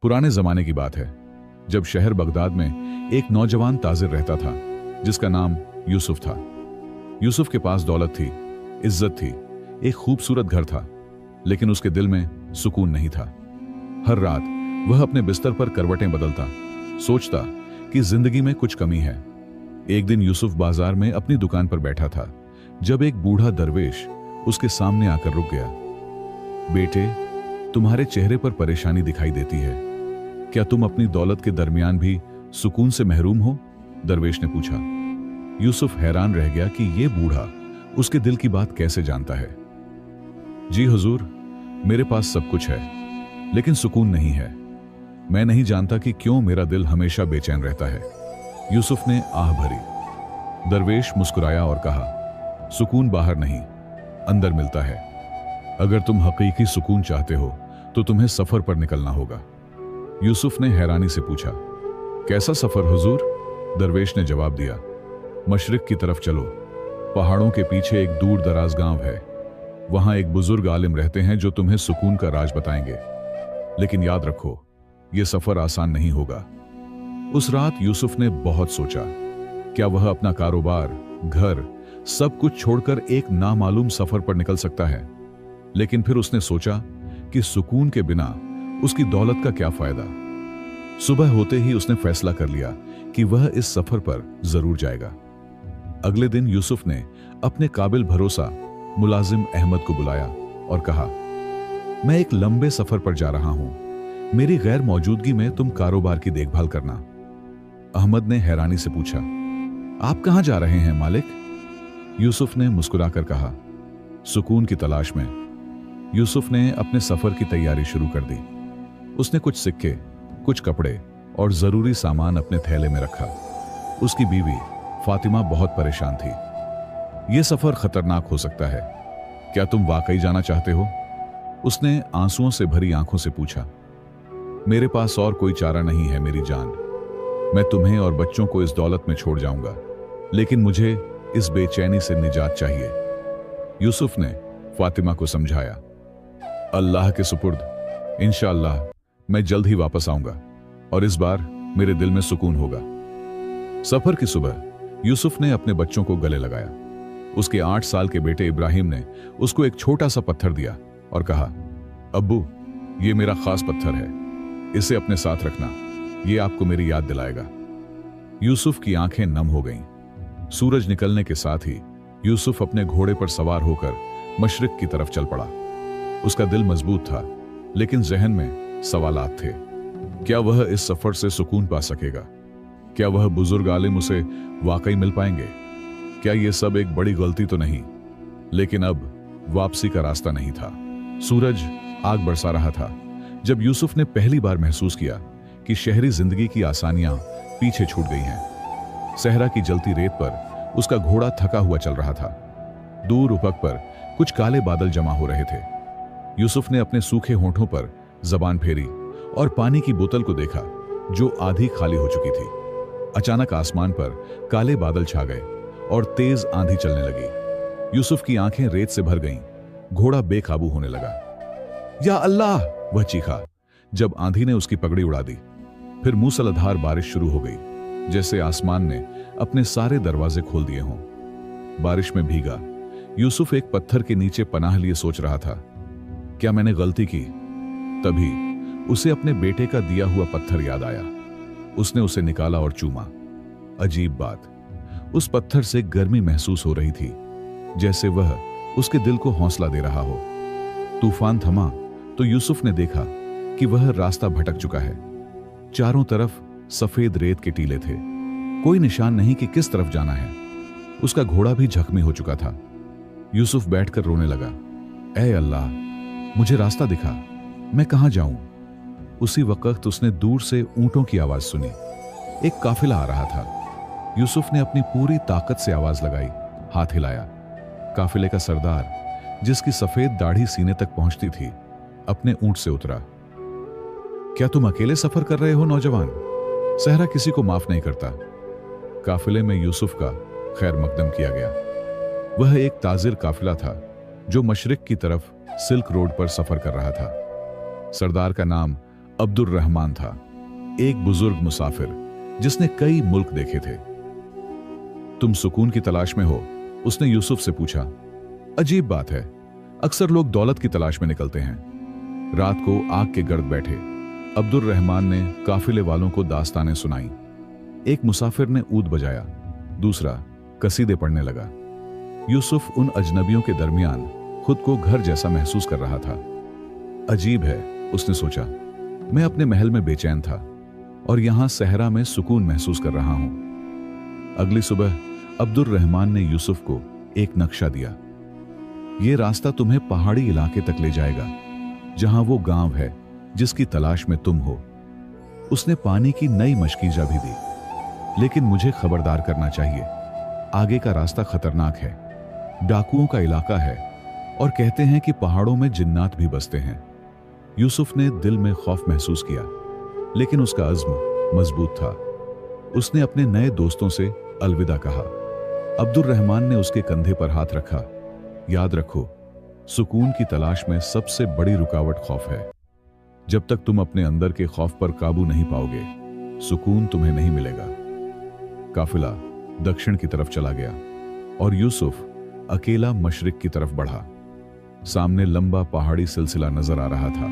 पुराने जमाने की बात है, जब शहर बगदाद में एक नौजवान ताजिर रहता था जिसका नाम यूसुफ था। यूसुफ के पास दौलत थी, इज्जत थी, एक खूबसूरत घर था, लेकिन उसके दिल में सुकून नहीं था। हर रात वह अपने बिस्तर पर करवटें बदलता, सोचता कि जिंदगी में कुछ कमी है। एक दिन यूसुफ बाजार में अपनी दुकान पर बैठा था जब एक बूढ़ा दरवेश उसके सामने आकर रुक गया। बेटे, तुम्हारे चेहरे पर परेशानी दिखाई देती है, क्या तुम अपनी दौलत के दरमियान भी सुकून से महरूम हो? दरवेश ने पूछा। यूसुफ हैरान रह गया कि यह बूढ़ा उसके दिल की बात कैसे जानता है। जी हुजूर, मेरे पास सब कुछ है, लेकिन सुकून नहीं है। मैं नहीं जानता कि क्यों मेरा दिल हमेशा बेचैन रहता है। यूसुफ ने आह भरी। दरवेश मुस्कुराया और कहा, सुकून बाहर नहीं, अंदर मिलता है। अगर तुम हकीकी सुकून चाहते हो तो तुम्हें सफर पर निकलना होगा। यूसुफ ने हैरानी से पूछा, कैसा सफर हुजूर? दरवेश ने जवाब दिया, मशरिक की तरफ चलो। पहाड़ों के पीछे एक दूर दराज गांव है, वहां एक बुजुर्ग आलिम रहते हैं जो तुम्हें सुकून का राज बताएंगे। लेकिन याद रखो, यह सफर आसान नहीं होगा। उस रात यूसुफ ने बहुत सोचा, क्या वह अपना कारोबार, घर, सब कुछ छोड़कर एक नामालूम सफर पर निकल सकता है? लेकिन फिर उसने सोचा कि सुकून के बिना उसकी दौलत का क्या फायदा। सुबह होते ही उसने फैसला कर लिया कि वह इस सफर पर जरूर जाएगा। अगले दिन यूसुफ ने अपने काबिल भरोसा मुलाजिम अहमद को बुलाया और कहा, मैं एक लंबे सफर पर जा रहा हूं, मेरी गैर मौजूदगी में तुम कारोबार की देखभाल करना। अहमद ने हैरानी से पूछा, आप कहां जा रहे हैं मालिक? यूसुफ ने मुस्कुराकर कहा, सुकून की तलाश में। यूसुफ ने अपने सफर की तैयारी शुरू कर दी। उसने कुछ सिक्के, कुछ कपड़े और जरूरी सामान अपने थैले में रखा। उसकी बीवी फातिमा बहुत परेशान थी। यह सफर खतरनाक हो सकता है, क्या तुम वाकई जाना चाहते हो? उसने आंसुओं से भरी आंखों से पूछा। मेरे पास और कोई चारा नहीं है मेरी जान, मैं तुम्हें और बच्चों को इस दौलत में छोड़ जाऊंगा, लेकिन मुझे इस बेचैनी से निजात चाहिए। यूसुफ ने फातिमा को समझाया, अल्लाह के सुपुर्द, इंशाअल्लाह मैं जल्द ही वापस आऊंगा और इस बार मेरे दिल में सुकून होगा। सफर की सुबह यूसुफ ने अपने बच्चों को गले लगाया। उसके 8 साल के बेटे इब्राहिम ने उसको एक छोटा सा पत्थर दिया और कहा, अब्बू, ये मेरा खास पत्थर है, इसे अपने साथ रखना, ये आपको मेरी याद दिलाएगा। यूसुफ की आंखें नम हो गईं। सूरज निकलने के साथ ही यूसुफ अपने घोड़े पर सवार होकर मशरिक की तरफ चल पड़ा। उसका दिल मजबूत था, लेकिन जहन में सवालात थे। क्या वह इस सफर से सुकून पा सकेगा? क्या वह बुजुर्ग आलिम उसे वाकई मिल पाएंगे? क्या यह सब एक बड़ी गलती तो नहीं? लेकिन अब वापसी का रास्ता नहीं था। सूरज आग बरसा रहा था जब यूसुफ ने पहली बार महसूस किया कि शहरी जिंदगी की आसानियां पीछे छूट गई हैं। सहरा की जलती रेत पर उसका घोड़ा थका हुआ चल रहा था। दूर उफक पर कुछ काले बादल जमा हो रहे थे। यूसुफ ने अपने सूखे होंठों पर जबान फेरी और पानी की बोतल को देखा जो आधी खाली हो चुकी थी। अचानक आसमान पर काले बादल छा गए और तेज आंधी चलने लगी। यूसुफ की आंखें रेत से भर गईं। घोड़ा बेकाबू होने लगा। या अल्लाह, वह चीखा जब आंधी ने उसकी पगड़ी उड़ा दी। फिर मूसलाधार बारिश शुरू हो गई, जैसे आसमान ने अपने सारे दरवाजे खोल दिए हों। बारिश में भीगा यूसुफ एक पत्थर के नीचे पनाह लिए सोच रहा था, क्या मैंने गलती की? तभी उसे अपने बेटे का दिया हुआ पत्थर याद आया। उसने उसे निकाला और चूमा। अजीब बात, उस पत्थर से गर्मी महसूस हो रही थी, जैसे वह उसके दिल को हौसला दे रहा हो। तूफान थमा तो यूसुफ ने देखा कि वह रास्ता भटक चुका है। चारों तरफ सफेद रेत के टीले थे, कोई निशान नहीं कि किस तरफ जाना है। उसका घोड़ा भी जख्मी हो चुका था। यूसुफ बैठकर रोने लगा, ऐ अल्लाह, मुझे रास्ता दिखा, मैं कहां जाऊं? उसी वक्त उसने दूर से ऊंटों की आवाज सुनी। एक काफिला आ रहा था। यूसुफ ने अपनी पूरी ताकत से आवाज लगाई, हाथ हिलाया। काफिले का सरदार, जिसकी सफेद दाढ़ी सीने तक पहुंचती थी, अपने ऊंट से उतरा। क्या तुम अकेले सफर कर रहे हो नौजवान? सहरा किसी को माफ नहीं करता। काफिले में यूसुफ का खैर मकदम किया गया। वह एक ताजिर काफिला था जो मशरिक की तरफ सिल्क रोड पर सफर कर रहा था। सरदार का नाम अब्दुल रहमान था, एक बुजुर्ग मुसाफिर जिसने कई मुल्क देखे थे। तुम सुकून की तलाश में हो? उसने यूसुफ से पूछा। अजीब बात है, अक्सर लोग दौलत की तलाश में निकलते हैं। रात को आग के गर्द बैठे अब्दुल रहमान ने काफिले वालों को दास्तानें सुनाई। एक मुसाफिर ने ऊद बजाया, दूसरा कसीदे पढ़ने लगा। यूसुफ उन अजनबियों के दरमियान खुद को घर जैसा महसूस कर रहा था। अजीब है, उसने सोचा, मैं अपने महल में बेचैन था और यहां सहरा में सुकून महसूस कर रहा हूं। अगली सुबह अब्दुल रहमान ने यूसुफ को एक नक्शा दिया। यह रास्ता तुम्हें पहाड़ी इलाके तक ले जाएगा, जहां वो गांव है जिसकी तलाश में तुम हो। उसने पानी की नई मशकीजा भी दी, लेकिन मुझे खबरदार करना चाहिए, आगे का रास्ता खतरनाक है, डाकुओं का इलाका है और कहते हैं कि पहाड़ों में जिन्नात भी बसते हैं। यूसुफ ने दिल में खौफ महसूस किया, लेकिन उसका अज़्म मजबूत था। उसने अपने नए दोस्तों से अलविदा कहा। अब्दुल रहमान ने उसके कंधे पर हाथ रखा। याद रखो, सुकून की तलाश में सबसे बड़ी रुकावट खौफ है। जब तक तुम अपने अंदर के खौफ पर काबू नहीं पाओगे, सुकून तुम्हें नहीं मिलेगा। काफिला दक्षिण की तरफ चला गया और यूसुफ अकेला मशरिक की तरफ बढ़ा। सामने लंबा पहाड़ी सिलसिला नजर आ रहा था,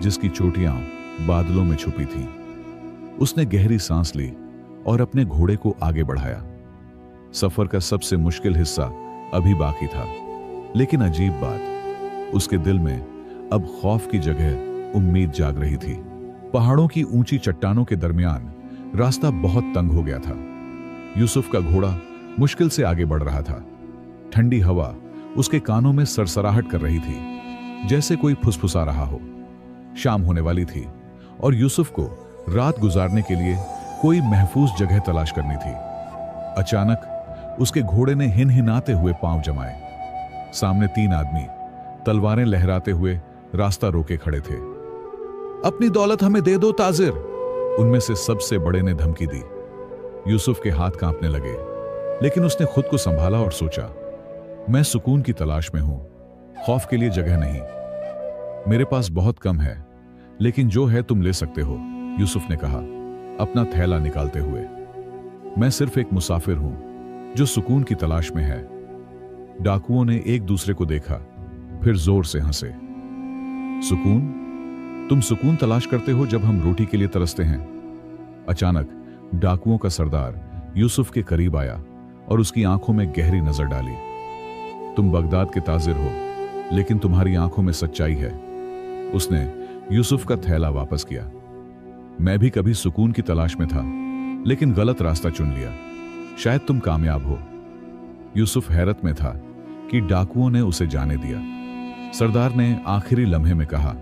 जिसकी चोटियां बादलों में छुपी थीं। उसने गहरी सांस ली और अपने घोड़े को आगे बढ़ाया। सफर का सबसे मुश्किल हिस्सा अभी बाकी था, लेकिन अजीब बात, उसके दिल में अब खौफ की जगह उम्मीद जाग रही थी। पहाड़ों की ऊंची चट्टानों के दरमियान रास्ता बहुत तंग हो गया था। यूसुफ का घोड़ा मुश्किल से आगे बढ़ रहा था। ठंडी हवा उसके कानों में सरसराहट कर रही थी, जैसे कोई फुसफुसा रहा हो। शाम होने वाली थी और यूसुफ को रात गुजारने के लिए कोई महफूज जगह तलाश करनी थी। अचानक उसके घोड़े ने हिनहिनाते हुए पांव जमाए। सामने 3 आदमी तलवारें लहराते हुए रास्ता रोके खड़े थे। अपनी दौलत हमें दे दो ताजिर, उनमें से सबसे बड़े ने धमकी दी। यूसुफ के हाथ कांपने लगे, लेकिन उसने खुद को संभाला और सोचा, मैं सुकून की तलाश में हूं, खौफ के लिए जगह नहीं। मेरे पास बहुत कम है, लेकिन जो है तुम ले सकते हो, यूसुफ ने कहा, अपना थैला निकालते हुए। मैं सिर्फ एक मुसाफिर हूं जो सुकून की तलाश में है। डाकुओं ने एक दूसरे को देखा, फिर जोर से हंसे। सुकून? तुम सुकून तलाश करते हो जब हम रोटी के लिए तरसते हैं। अचानक डाकुओं का सरदार यूसुफ के करीब आया और उसकी आंखों में गहरी नजर डाली। तुम बगदाद के ताजिर हो, लेकिन तुम्हारी आंखों में सच्चाई है। उसने यूसुफ का थैला वापस किया। मैं भी कभी सुकून की तलाश में था, लेकिन गलत रास्ता चुन लिया। शायद तुम कामयाब हो। यूसुफ हैरत में था कि डाकुओं ने उसे जाने दिया। सरदार ने आखिरी लम्हे में कहा,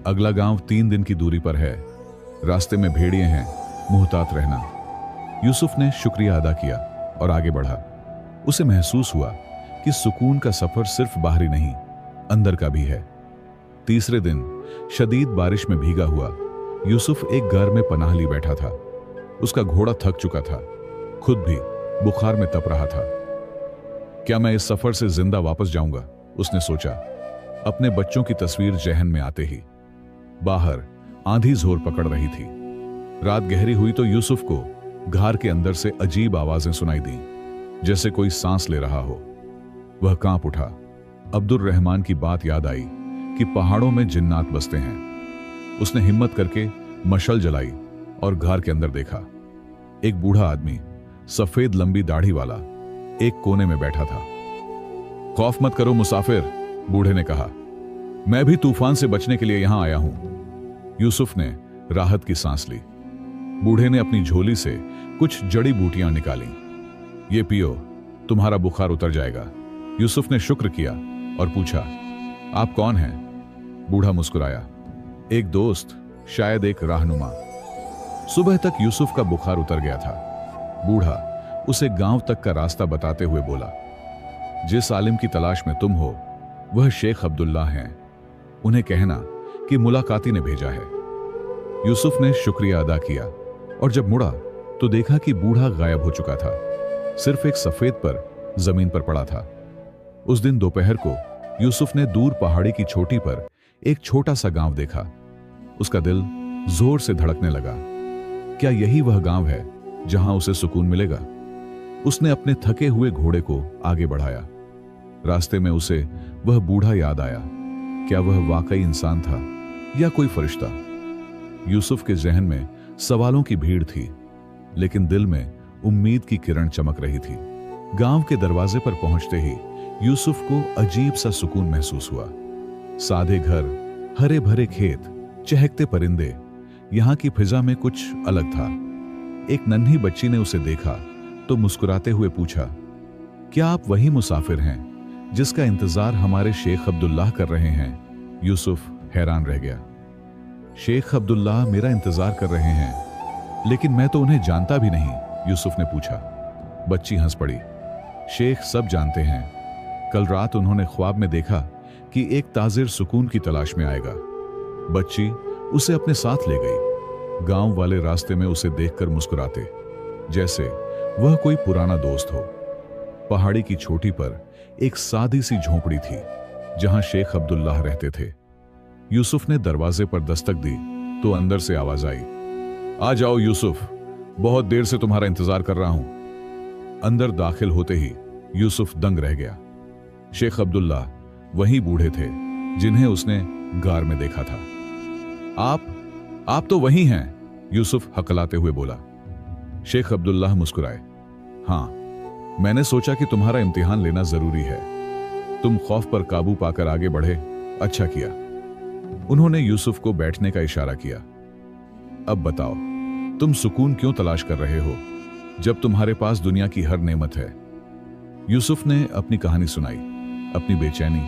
अगला गांव 3 दिन की दूरी पर है, रास्ते में भेड़िए हैं, मुहतात रहना। यूसुफ ने शुक्रिया अदा किया और आगे बढ़ा। उसे महसूस हुआ कि सुकून का सफर सिर्फ बाहरी नहीं, अंदर का भी है। तीसरे दिन शदीद बारिश में भीगा हुआ यूसुफ एक घर में पनाह ली बैठा था। उसका घोड़ा थक चुका था, खुद भी बुखार में तप रहा था। क्या मैं इस सफर से जिंदा वापस जाऊंगा, उसने सोचा, अपने बच्चों की तस्वीर जहन में आते ही। बाहर आंधी जोर पकड़ रही थी। रात गहरी हुई तो यूसुफ को घर के अंदर से अजीब आवाजें सुनाई दी, जैसे कोई सांस ले रहा हो। वह कांप उठा। अब्दुल रहमान की बात याद आई कि पहाड़ों में जिन्नात बसते हैं। उसने हिम्मत करके मशल जलाई और घर के अंदर देखा। एक बूढ़ा आदमी, सफेद लंबी दाढ़ी वाला, एक कोने में बैठा था। खौफ मत करो मुसाफिर, बूढ़े ने कहा, मैं भी तूफान से बचने के लिए यहां आया हूं। यूसुफ ने राहत की सांस ली। बूढ़े ने अपनी झोली से कुछ जड़ी बूटियां निकाली। ये पियो, तुम्हारा बुखार उतर जाएगा। यूसुफ ने शुक्र किया और पूछा, आप कौन हैं? बूढ़ा मुस्कुराया, एक दोस्त, शायद एक राहनुमा। सुबह तक यूसुफ का बुखार उतर गया था। बूढ़ा उसे गांव तक का रास्ता बताते हुए बोला, जिस आलिम की तलाश में तुम हो वह शेख अब्दुल्ला हैं। उन्हें कहना कि मुलाकाती ने भेजा है। यूसुफ ने शुक्रिया अदा किया और जब मुड़ा तो देखा कि बूढ़ा गायब हो चुका था। सिर्फ एक सफेद पर जमीन पर पड़ा था। उस दिन दोपहर को यूसुफ ने दूर पहाड़ी की चोटी पर एक छोटा सा गांव देखा। उसका दिल जोर से धड़कने लगा। क्या यही वह गांव है जहां उसे सुकून मिलेगा? उसने अपने थके हुए घोड़े को आगे बढ़ाया। रास्ते में उसे वह बूढ़ा याद आया। क्या वह वाकई इंसान था या कोई फरिश्ता? यूसुफ के जहन में सवालों की भीड़ थी, लेकिन दिल में उम्मीद की किरण चमक रही थी। गांव के दरवाजे पर पहुंचते ही यूसुफ को अजीब सा सुकून महसूस हुआ। सादे घर, हरे भरे खेत, चहकते परिंदे, यहां की फिजा में कुछ अलग था। एक नन्ही बच्ची ने उसे देखा तो मुस्कुराते हुए पूछा, क्या आप वही मुसाफिर हैं जिसका इंतजार हमारे शेख अब्दुल्लाह कर रहे हैं? यूसुफ हैरान रह गया। शेख अब्दुल्लाह मेरा इंतजार कर रहे हैं, लेकिन मैं तो उन्हें जानता भी नहीं, यूसुफ ने पूछा। बच्ची हंस पड़ी। शेख सब जानते हैं। कल रात उन्होंने ख्वाब में देखा कि एक ताजिर सुकून की तलाश में आएगा। बच्ची उसे अपने साथ ले गई। गांव वाले रास्ते में उसे देखकर मुस्कुराते, जैसे वह कोई पुराना दोस्त हो। पहाड़ी की चोटी पर एक सादी सी झोंपड़ी थी जहां शेख अब्दुल्लाह रहते थे। यूसुफ ने दरवाजे पर दस्तक दी तो अंदर से आवाज आई, आ जाओ यूसुफ, बहुत देर से तुम्हारा इंतजार कर रहा हूं। अंदर दाखिल होते ही यूसुफ दंग रह गया। शेख अब्दुल्लाह वही बूढ़े थे जिन्हें उसने गार में देखा था। आप तो वही हैं, यूसुफ हकलाते हुए बोला। शेख अब्दुल्लाह मुस्कुराए। हां, मैंने सोचा कि तुम्हारा इम्तिहान लेना जरूरी है। तुम खौफ पर काबू पाकर आगे बढ़े, अच्छा किया। उन्होंने यूसुफ को बैठने का इशारा किया। अब बताओ, तुम सुकून क्यों तलाश कर रहे हो जब तुम्हारे पास दुनिया की हर नेमत है? यूसुफ ने अपनी कहानी सुनाई, अपनी बेचैनी,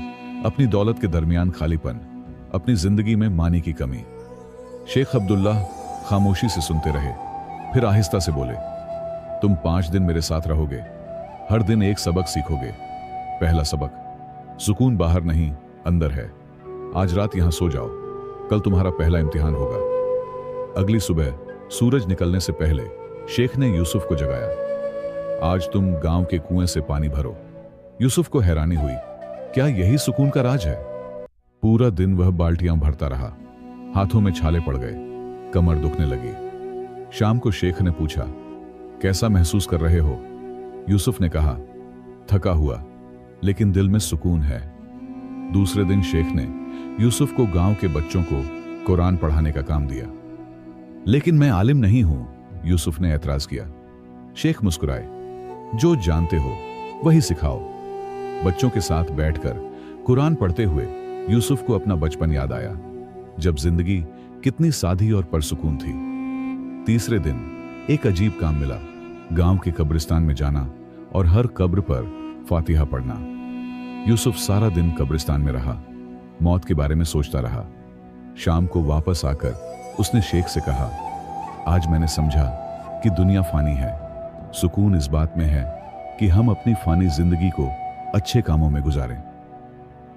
अपनी दौलत के दरमियान खालीपन, अपनी जिंदगी में मानी की कमी। शेख अब्दुल्लाह खामोशी से सुनते रहे, फिर आहिस्ता से बोले, तुम 5 दिन मेरे साथ रहोगे, हर दिन एक सबक सीखोगे। पहला सबक, सुकून बाहर नहीं अंदर है। आज रात यहां सो जाओ, कल तुम्हारा पहला इम्तिहान होगा। अगली सुबह सूरज निकलने से पहले शेख ने यूसुफ को जगाया। आज तुम गांव के कुएं से पानी भरो। यूसुफ को हैरानी हुई, क्या यही सुकून का राज है? पूरा दिन वह बाल्टियां भरता रहा। हाथों में छाले पड़ गए, कमर दुखने लगी। शाम को शेख ने पूछा, कैसा महसूस कर रहे हो? यूसुफ ने कहा, थका हुआ, लेकिन दिल में सुकून है। दूसरे दिन शेख ने यूसुफ को गांव के बच्चों को कुरान पढ़ाने का काम दिया। लेकिन मैं आलिम नहीं हूं, यूसुफ ने ऐतराज किया। शेख मुस्कुराए, जो जानते हो वही सिखाओ। बच्चों के साथ बैठकर कुरान पढ़ते हुए यूसुफ को अपना बचपन याद आया, जब जिंदगी कितनी सादी और परसुकून थी। तीसरे दिन एक अजीब काम मिला, गांव के कब्रिस्तान में जाना और हर कब्र पर फातिहा पढ़ना। यूसुफ सारा दिन कब्रिस्तान में रहा, मौत के बारे में सोचता रहा। शाम को वापस आकर उसने शेख से कहा, आज मैंने समझा कि दुनिया फानी है। सुकून इस बात में है कि हम अपनी फानी जिंदगी को अच्छे कामों में गुजारें।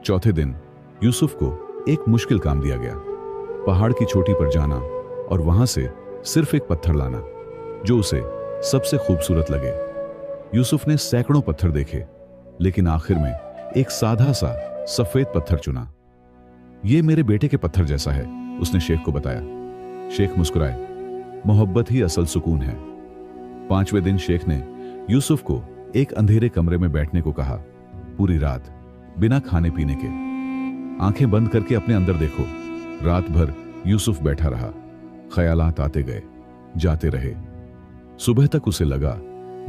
चौथे दिन यूसुफ को एक मुश्किल काम दिया गया, पहाड़ की चोटी पर जाना और वहां से सिर्फ एक पत्थर लाना जो उसे सबसे खूबसूरत लगे। यूसुफ ने सैकड़ों पत्थर देखे, लेकिन आखिर में एक साधा सा सफेद पत्थर चुना। यह मेरे बेटे के पत्थर जैसा है, उसने शेख को बताया। शेख मुस्कुराए, मोहब्बत ही असल सुकून है। 5वें दिन शेख ने यूसुफ को एक अंधेरे कमरे में बैठने को कहा। पूरी रात बिना खाने पीने के, आंखें बंद करके अपने अंदर देखो। रात भर यूसुफ बैठा रहा, ख्यालात आते गए, जाते रहे। सुबह तक उसे लगा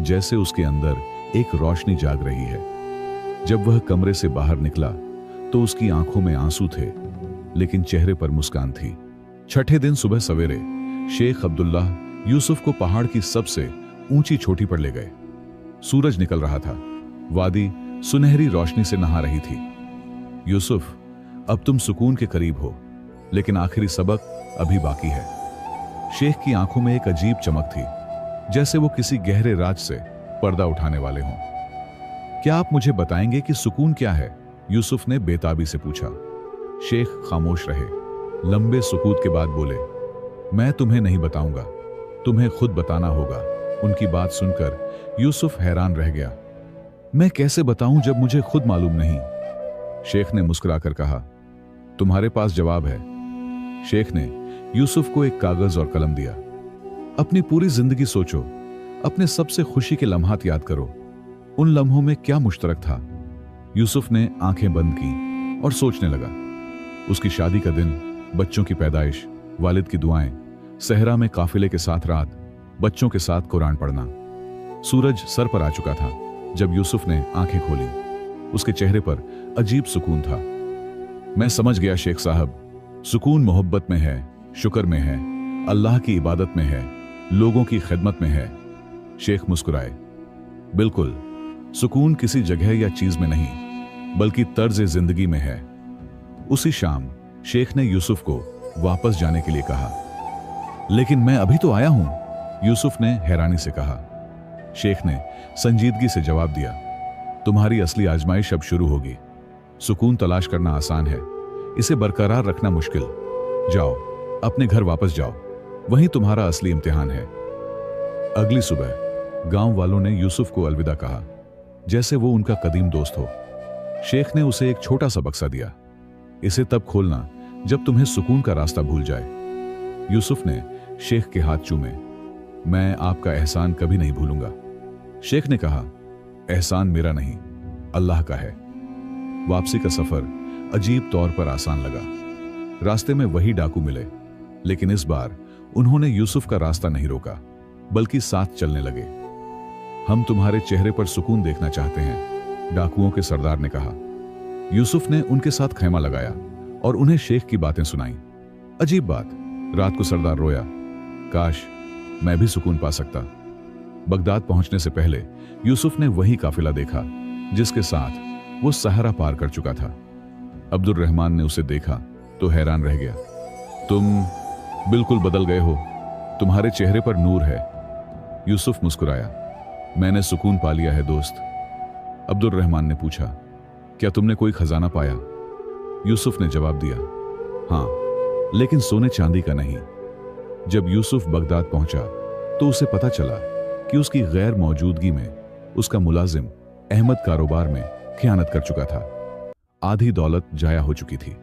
जैसे उसके अंदर एक रोशनी जाग रही है। जब वह कमरे से बाहर निकला तो उसकी आंखों में आंसू थे, लेकिन चेहरे पर मुस्कान थी। छठे दिन सुबह सवेरे शेख अब्दुल्लाह यूसुफ को पहाड़ की सबसे ऊंची चोटी पर ले गए। सूरज निकल रहा था, वादी सुनहरी रोशनी से नहा रही थी। यूसुफ, अब तुम सुकून के करीब हो, लेकिन आखिरी सबक अभी बाकी है। शेख की आंखों में एक अजीब चमक थी, जैसे वो किसी गहरे राज से पर्दा उठाने वाले हों। क्या आप मुझे बताएंगे कि सुकून क्या है? यूसुफ ने बेताबी से पूछा। शेख खामोश रहे, लंबे सुकूत के बाद बोले, मैं तुम्हें नहीं बताऊंगा, तुम्हें खुद बताना होगा। उनकी बात सुनकर यूसुफ हैरान रह गया। मैं कैसे बताऊं जब मुझे खुद मालूम नहीं? शेख ने मुस्कुराकर कहा, तुम्हारे पास जवाब है। शेख ने यूसुफ को एक कागज और कलम दिया। अपनी पूरी जिंदगी सोचो, अपने सबसे खुशी के लम्हात याद करो। उन लम्हों में क्या मुश्तरक था? यूसुफ ने आंखें बंद की और सोचने लगा। उसकी शादी का दिन, बच्चों की पैदाइश, वालिद की दुआएं, सहरा में काफिले के साथ रात, बच्चों के साथ कुरान पढ़ना। सूरज सर पर आ चुका था जब यूसुफ ने आंखें खोली। उसके चेहरे पर अजीब सुकून था। मैं समझ गया शेख साहब, सुकून मोहब्बत में है, शुक्र में है, अल्लाह की इबादत में है, लोगों की खिदमत में है। शेख मुस्कुराए। बिल्कुल, सुकून किसी जगह या चीज में नहीं, बल्कि तर्ज जिंदगी में है। उसी शाम शेख ने यूसुफ को वापस जाने के लिए कहा। लेकिन मैं अभी तो आया हूं, यूसुफ ने हैरानी से कहा। शेख ने संजीदगी से जवाब दिया, तुम्हारी असली आजमाइश अब शुरू होगी। सुकून तलाश करना आसान है, इसे बरकरार रखना मुश्किल। जाओ, अपने घर वापस जाओ, वहीं तुम्हारा असली इम्तिहान है। अगली सुबह गांव वालों ने यूसुफ को अलविदा कहा, जैसे वो उनका कदीम दोस्त हो। शेख ने उसे एक छोटा सा बक्सा दिया। इसे तब खोलना जब तुम्हें सुकून का रास्ता भूल जाए। यूसुफ ने शेख के हाथ चूमे। मैं आपका एहसान कभी नहीं भूलूंगा। शेख ने कहा, एहसान मेरा नहीं, अल्लाह का है। वापसी का सफर अजीब तौर पर आसान लगा। रास्ते में वही डाकू मिले, लेकिन इस बार उन्होंने यूसुफ का रास्ता नहीं रोका, बल्कि साथ चलने लगे। हम तुम्हारे चेहरे पर सुकून देखना चाहते हैं, डाकुओं के सरदार ने कहा। यूसुफ ने उनके साथ खैमा लगाया और उन्हें शेख की बातें सुनाई। अजीब बात, रात को सरदार रोया, काश मैं भी सुकून पा सकता। बगदाद पहुंचने से पहले यूसुफ ने वही काफिला देखा जिसके साथ वो सहरा पार कर चुका था। अब्दुल रहमान ने उसे देखा तो हैरान रह गया। तुम बिल्कुल बदल गए हो, तुम्हारे चेहरे पर नूर है। यूसुफ मुस्कुराया। मैंने सुकून पा लिया है दोस्त। अब्दुल रहमान ने पूछा, क्या तुमने कोई खजाना पाया? यूसुफ ने जवाब दिया, हाँ, लेकिन सोने चांदी का नहीं। जब यूसुफ बगदाद पहुंचा तो उसे पता चला कि उसकी गैर मौजूदगी में उसका मुलाजिम अहमद कारोबार में खियानत कर चुका था। आधी दौलत जाया हो चुकी थी।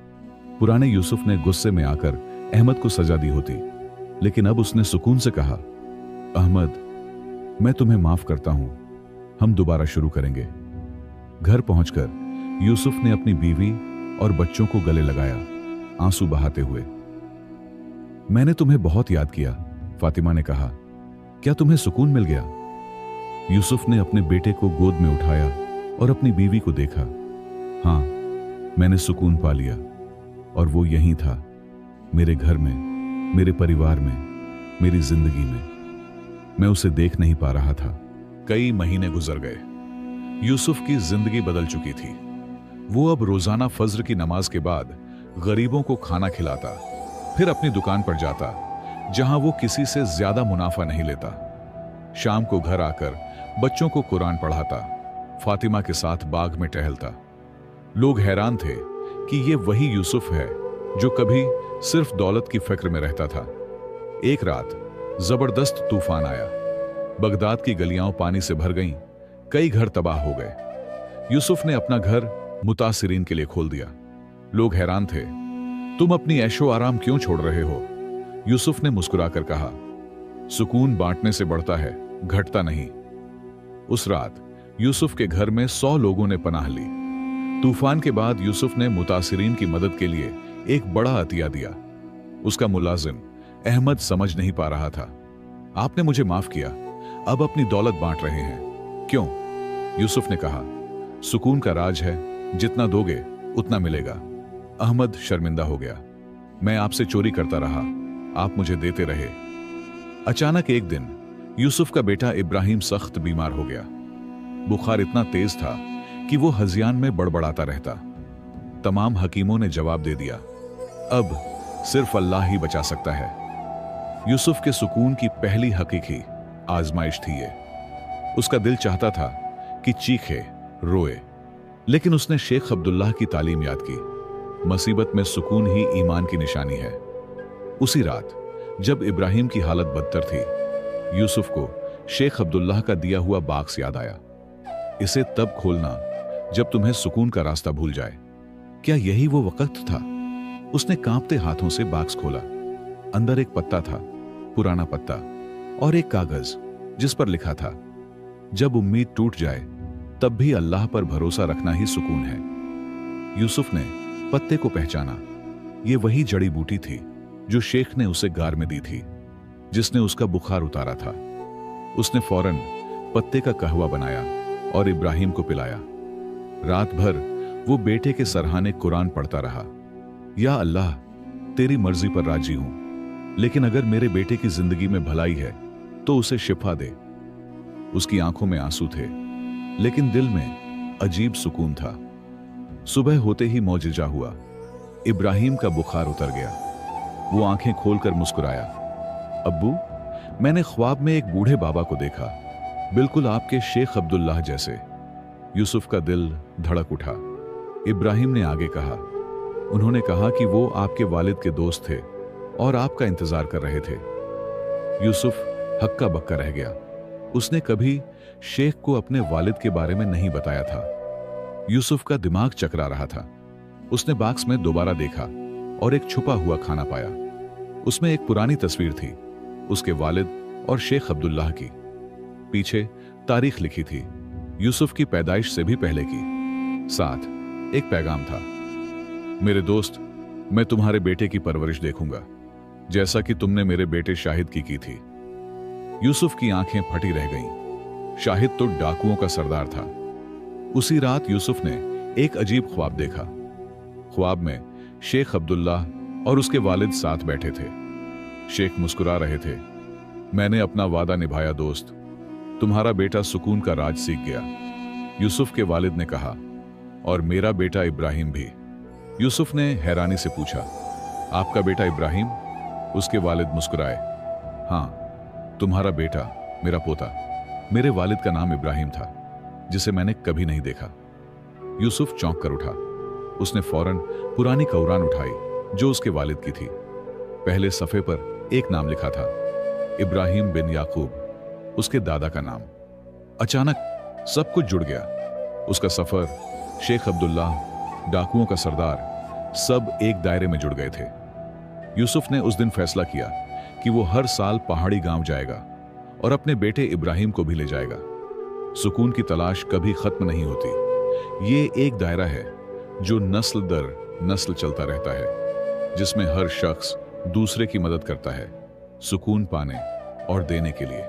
पुराने यूसुफ ने गुस्से में आकर अहमद को सजा दी होती, लेकिन अब उसने सुकून से कहा, अहमद, मैं तुम्हें माफ करता हूं, हम दोबारा शुरू करेंगे। घर पहुंचकर यूसुफ ने अपनी बीवी और बच्चों को गले लगाया, आंसू बहाते हुए। मैंने तुम्हें बहुत याद किया, फातिमा ने कहा। क्या तुम्हें सुकून मिल गया? यूसुफ ने अपने बेटे को गोद में उठाया और अपनी बीवी को देखा। हाँ, मैंने सुकून पा लिया, और वो यहीं था, मेरे घर में, मेरे परिवार में, मेरी जिंदगी में। मैं उसे देख नहीं पा रहा था। कई महीने गुजर गए। यूसुफ की जिंदगी बदल चुकी थी। वो अब रोजाना फज्र की नमाज के बाद गरीबों को खाना खिलाता, फिर अपनी दुकान पर जाता, जहां वो किसी से ज्यादा मुनाफा नहीं लेता। शाम को घर आकर बच्चों को कुरान पढ़ाता, फातिमा के साथ बाग में टहलता। लोग हैरान थे कि ये वही यूसुफ है जो कभी सिर्फ दौलत की फिक्र में रहता था। एक रात जबरदस्त तूफान आया। बगदाद की गलियां पानी से भर गईं, कई घर तबाह हो गए। यूसुफ ने अपना घर मुतासिरीन के लिए खोल दिया। लोग हैरान थे, तुम अपनी ऐशो आराम क्यों छोड़ रहे हो? यूसुफ ने मुस्कुराकर कहा, सुकून बांटने से बढ़ता है, घटता नहीं। उस रात यूसुफ के घर में 100 लोगों ने पनाह ली। तूफान के बाद यूसुफ ने मुतासिरीन की मदद के लिए एक बड़ा अतिया दिया। उसका मुलाजिम अहमद समझ नहीं पा रहा था। आपने मुझे माफ किया, अब अपनी दौलत बांट रहे हैं। क्यों? यूसुफ ने कहा, सुकून का राज है, जितना दोगे उतना मिलेगा। अहमद शर्मिंदा हो गया। मैं आपसे चोरी करता रहा, आप मुझे देते रहे। अचानक एक दिन यूसुफ का बेटा इब्राहिम सख्त बीमार हो गया। बुखार इतना तेज था कि वो हजियान में बड़बड़ाता रहता। तमाम हकीमों ने जवाब दे दिया, अब सिर्फ अल्लाह ही बचा सकता है। यूसुफ के सुकून की पहली हकीकी आजमाइश थी ये। उसका दिल चाहता था कि चीखे, रोए, लेकिन उसने शेख अब्दुल्लाह की तालीम याद की। मुसीबत में सुकून ही ईमान की निशानी है। उसी रात जब इब्राहिम की हालत बदतर थी, यूसुफ को शेख अब्दुल्लाह का दिया हुआ बाक्स याद आया। इसे तब खोलना जब तुम्हें सुकून का रास्ता भूल जाए। क्या यही वो वक्त था? उसने कांपते हाथों से बाक्स खोला। अंदर एक पत्ता था, पुराना पत्ता, और एक कागज जिस पर लिखा था, जब उम्मीद टूट जाए तब भी अल्लाह पर भरोसा रखना ही सुकून है। यूसुफ ने पत्ते को पहचाना। ये वही जड़ी बूटी थी जो शेख ने उसे गार में दी थी, जिसने उसका बुखार उतारा था। उसने फौरन पत्ते का कहवा बनाया और इब्राहिम को पिलाया। रात भर वो बेटे के सरहाने कुरान पढ़ता रहा। या अल्लाह, तेरी मर्जी पर राजी हूं, लेकिन अगर मेरे बेटे की जिंदगी में भलाई है तो उसे शिफा दे। उसकी आंखों में आंसू थे, लेकिन दिल में अजीब सुकून था। सुबह होते ही मौजिजा हुआ। इब्राहिम का बुखार उतर गया। वो आंखें खोलकर मुस्कुराया। अब्बू, मैंने ख्वाब में एक बूढ़े बाबा को देखा, बिल्कुल आपके शेख अब्दुल्लाह जैसे। यूसुफ का दिल धड़क उठा। इब्राहिम ने आगे कहा, उन्होंने कहा कि वो आपके वालिद के दोस्त थे और आपका इंतजार कर रहे थे। यूसुफ हक्का बक्का रह गया। उसने कभी शेख को अपने वालिद के बारे में नहीं बताया था। यूसुफ का दिमाग चकरा रहा था। उसने बॉक्स में दोबारा देखा और एक छुपा हुआ खाना पाया। उसमें एक पुरानी तस्वीर थी, उसके वालिद और शेख अब्दुल्लाह की। पीछे तारीख लिखी थी, यूसुफ की पैदाइश से भी पहले की। साथ एक पैगाम था, मेरे दोस्त, मैं तुम्हारे बेटे की परवरिश देखूंगा, जैसा कि तुमने मेरे बेटे शाहिद की थी। यूसुफ की आंखें फटी रह गईं। शाहिद तो डाकुओं का सरदार था। उसी रात यूसुफ ने एक अजीब ख्वाब देखा। ख्वाब में शेख अब्दुल्लाह और उसके वालिद साथ बैठे थे। शेख मुस्कुरा रहे थे। मैंने अपना वादा निभाया दोस्त, तुम्हारा बेटा सुकून का राज सीख गया। यूसुफ के वालिद ने कहा, और मेरा बेटा इब्राहिम भी। यूसुफ ने हैरानी से पूछा, आपका बेटा इब्राहिम? उसके वालिद मुस्कुराए। हाँ, तुम्हारा बेटा, मेरा पोता। मेरे वालिद का नाम इब्राहिम था, जिसे मैंने कभी नहीं देखा। यूसुफ चौंक कर उठा। उसने फौरन पुरानी कुरान उठाई जो उसके वालिद की थी। पहले सफ़े पर एक नाम लिखा था, इब्राहिम बिन याकूब, उसके दादा का नाम। अचानक सब कुछ जुड़ गया। उसका सफर, शेख अब्दुल्लाह, डाकुओं का सरदार, सब एक दायरे में जुड़ गए थे। यूसुफ ने उस दिन फैसला किया कि वो हर साल पहाड़ी गांव जाएगा और अपने बेटे इब्राहिम को भी ले जाएगा। सुकून की तलाश कभी खत्म नहीं होती। ये एक दायरा है जो नस्ल दर नस्ल चलता रहता है, जिसमें हर शख्स दूसरे की मदद करता है, सुकून पाने और देने के लिए।